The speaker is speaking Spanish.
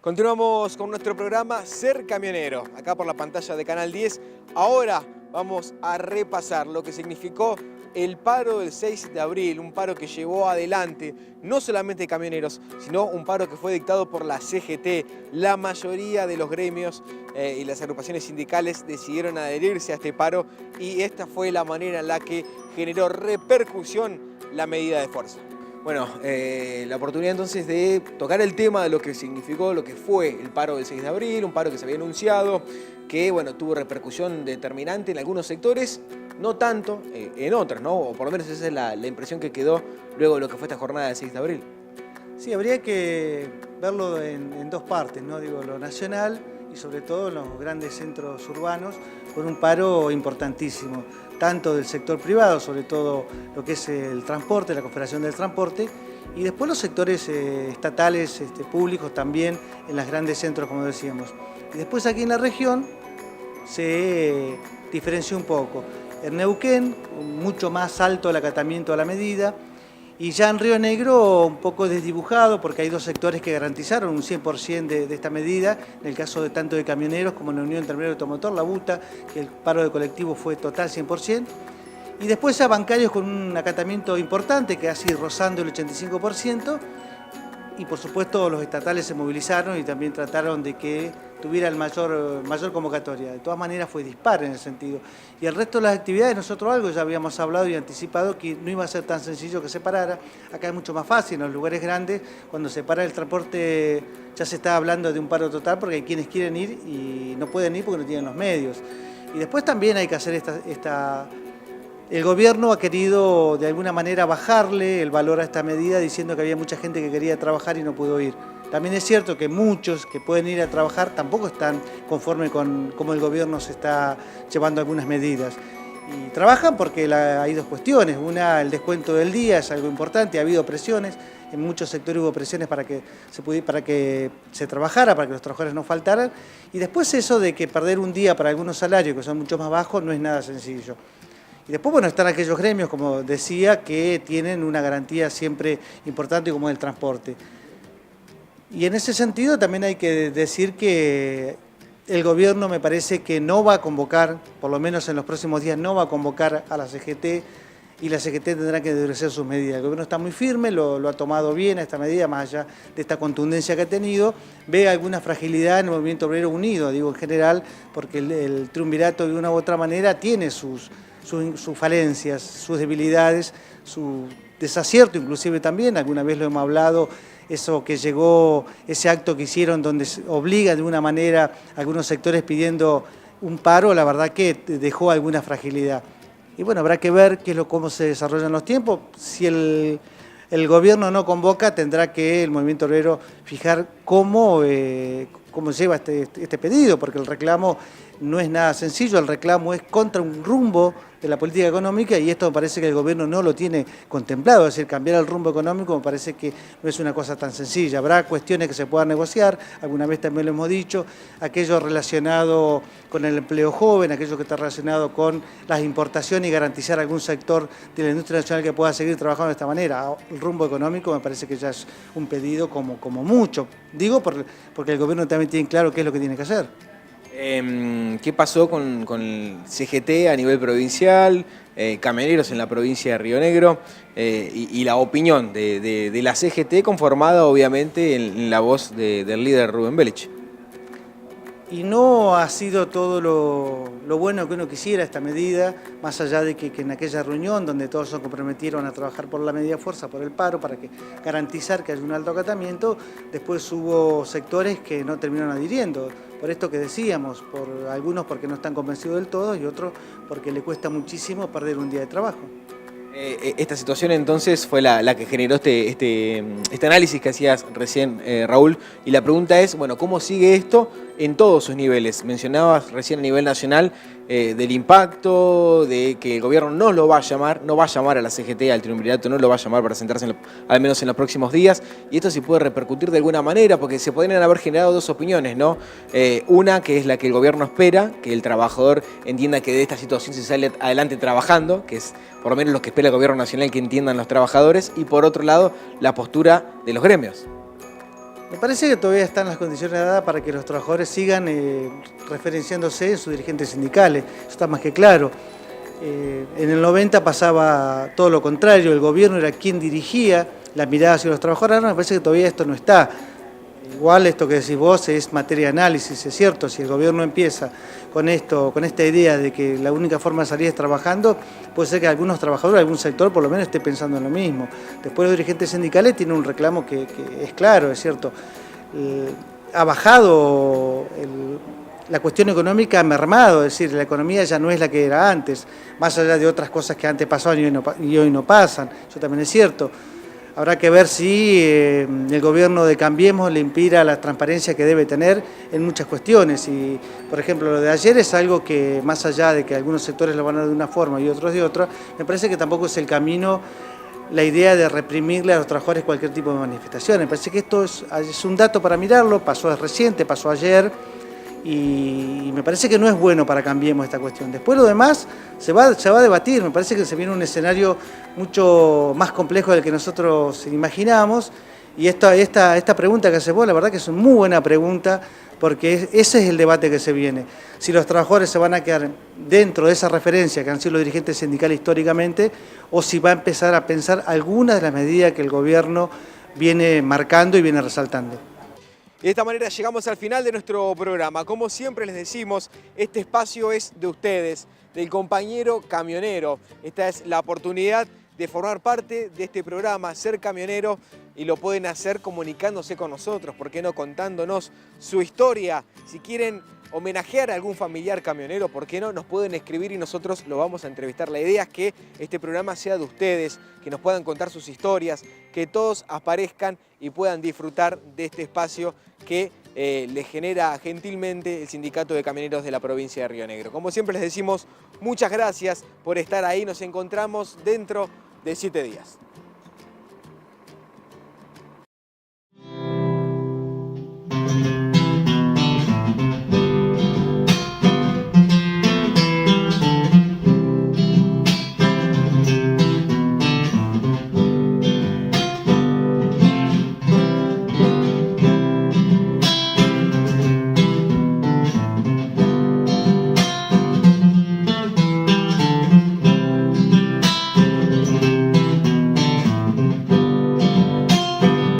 Continuamos con nuestro programa Ser Camionero, acá por la pantalla de Canal 10. Ahora vamos a repasar lo que significó el paro del 6 de abril, un paro que llevó adelante no solamente camioneros, sino un paro que fue dictado por la CGT. La mayoría de los gremios y las agrupaciones sindicales decidieron adherirse a este paro y esta fue la manera en la que generó repercusión la medida de fuerza. Bueno, la oportunidad entonces de tocar el tema de lo que significó, lo que fue el paro del 6 de abril, un paro que se había anunciado, que bueno, tuvo repercusión determinante en algunos sectores, no tanto en otros, ¿no? O por lo menos esa es la impresión que quedó luego de lo que fue esta jornada del 6 de abril. Sí, habría que verlo en dos partes, ¿no? Digo, lo nacional y sobre todo en los grandes centros urbanos, con un paro importantísimo, tanto del sector privado, sobre todo lo que es el transporte, la Confederación del Transporte, y después los sectores estatales, públicos también, en los grandes centros, como decíamos. Y después aquí en la región se diferenció un poco. En Neuquén, mucho más alto el acatamiento a la medida, y ya en Río Negro un poco desdibujado porque hay dos sectores que garantizaron un 100% de esta medida, en el caso de tanto de camioneros como en la Unión Terminal Automotor, la UTA, que el paro de colectivo fue total 100%, y después a bancarios con un acatamiento importante, que así rozando el 85%, y por supuesto los estatales se movilizaron y también trataron de que tuviera el mayor convocatoria. De todas maneras fue dispar en ese sentido. Y el resto de las actividades, nosotros algo ya habíamos hablado y anticipado que no iba a ser tan sencillo que se parara. Acá es mucho más fácil, en los lugares grandes, cuando se para el transporte ya se está hablando de un paro total porque hay quienes quieren ir y no pueden ir porque no tienen los medios. Y después también hay que hacer El gobierno ha querido de alguna manera bajarle el valor a esta medida diciendo que había mucha gente que quería trabajar y no pudo ir. También es cierto que muchos que pueden ir a trabajar tampoco están conformes con cómo el gobierno se está llevando algunas medidas. Y trabajan porque hay dos cuestiones. Una, el descuento del día es algo importante, ha habido presiones, en muchos sectores hubo presiones para que se trabajara, para que los trabajadores no faltaran. Y después eso de que perder un día para algunos salarios que son mucho más bajos no es nada sencillo. Y después, bueno, están aquellos gremios, como decía, que tienen una garantía siempre importante como el transporte. Y en ese sentido también hay que decir que el gobierno me parece que no va a convocar, por lo menos en los próximos días, no va a convocar a la CGT y la CGT tendrá que endurecer sus medidas. El gobierno está muy firme, lo ha tomado bien a esta medida, más allá de esta contundencia que ha tenido, ve alguna fragilidad en el movimiento obrero unido, digo en general, porque el triunvirato de una u otra manera tiene sus falencias, sus debilidades, su desacierto inclusive también, alguna vez lo hemos hablado, eso que llegó, ese acto que hicieron donde obliga de una manera a algunos sectores pidiendo un paro, la verdad que dejó alguna fragilidad. Y bueno, habrá que ver cómo se desarrollan los tiempos. Si el gobierno no convoca, tendrá que el movimiento obrero fijar cómo lleva este pedido, porque el reclamo no es nada sencillo, el reclamo es contra un rumbo de la política económica y esto me parece que el gobierno no lo tiene contemplado, es decir, cambiar el rumbo económico me parece que no es una cosa tan sencilla. Habrá cuestiones que se puedan negociar, alguna vez también lo hemos dicho, aquello relacionado con el empleo joven, aquello que está relacionado con las importaciones y garantizar algún sector de la industria nacional que pueda seguir trabajando de esta manera. El rumbo económico me parece que ya es un pedido como mucho, digo porque el gobierno también tiene claro qué es lo que tiene que hacer. ¿Qué pasó con el CGT a nivel provincial, camioneros en la provincia de Río Negro y la opinión de la CGT conformada obviamente en la voz del líder Rubén Belich? Y no ha sido todo lo bueno que uno quisiera esta medida, más allá de que en aquella reunión donde todos se comprometieron a trabajar por la medida de fuerza, por el paro, para garantizar que haya un alto acatamiento, después hubo sectores que no terminaron adhiriendo. Por esto que decíamos, por algunos porque no están convencidos del todo y otros porque le cuesta muchísimo perder un día de trabajo. Esta situación entonces fue la que generó este análisis que hacías recién, Raúl, y la pregunta es, bueno, ¿cómo sigue esto en todos sus niveles? Mencionabas recién a nivel nacional del impacto, de que el gobierno no lo va a llamar, no va a llamar a la CGT, al triunvirato, no lo va a llamar para sentarse al menos en los próximos días, y esto sí puede repercutir de alguna manera, porque se podrían haber generado dos opiniones, ¿no? Una que es la que el gobierno espera, que el trabajador entienda que de esta situación se sale adelante trabajando, que es por lo menos lo que espera el gobierno nacional que entiendan los trabajadores, y por otro lado, la postura de los gremios. Me parece que todavía están las condiciones dadas para que los trabajadores sigan referenciándose en sus dirigentes sindicales, eso está más que claro. En el 90 pasaba todo lo contrario, el gobierno era quien dirigía la mirada hacia los trabajadores, ahora me parece que todavía esto no está. Igual esto que decís vos es materia de análisis, es cierto, si el gobierno empieza con esta idea de que la única forma de salir es trabajando, puede ser que algunos trabajadores, algún sector por lo menos esté pensando en lo mismo. Después los dirigentes sindicales tienen un reclamo que es claro, es cierto. Ha bajado la cuestión económica, ha mermado, es decir, la economía ya no es la que era antes, más allá de otras cosas que antes pasaban y hoy no pasan, eso también es cierto. Habrá que ver si el gobierno de Cambiemos le impida la transparencia que debe tener en muchas cuestiones. Y, por ejemplo, lo de ayer es algo que, más allá de que algunos sectores lo van a ver de una forma y otros de otra, me parece que tampoco es el camino la idea de reprimirle a los trabajadores cualquier tipo de manifestación. Me parece que esto es un dato para mirarlo, pasó reciente, pasó ayer, y me parece que no es bueno para Cambiemos esta cuestión. Después lo demás se va a debatir, me parece que se viene un escenario mucho más complejo del que nosotros imaginamos, y esta pregunta que haces vos, la verdad que es una muy buena pregunta, porque ese es el debate que se viene. Si los trabajadores se van a quedar dentro de esa referencia que han sido los dirigentes sindicales históricamente, o si va a empezar a pensar algunas de las medidas que el gobierno viene marcando y viene resaltando. Y de esta manera llegamos al final de nuestro programa. Como siempre les decimos, este espacio es de ustedes, del compañero camionero. Esta es la oportunidad de formar parte de este programa, Ser Camionero, y lo pueden hacer comunicándose con nosotros, ¿por qué no? Contándonos su historia. Si quieren homenajear a algún familiar camionero, ¿por qué no? Nos pueden escribir y nosotros lo vamos a entrevistar. La idea es que este programa sea de ustedes, que nos puedan contar sus historias, que todos aparezcan y puedan disfrutar de este espacio que les genera gentilmente el Sindicato de Camioneros de la provincia de Río Negro. Como siempre les decimos, muchas gracias por estar ahí. Nos encontramos dentro de 7 días.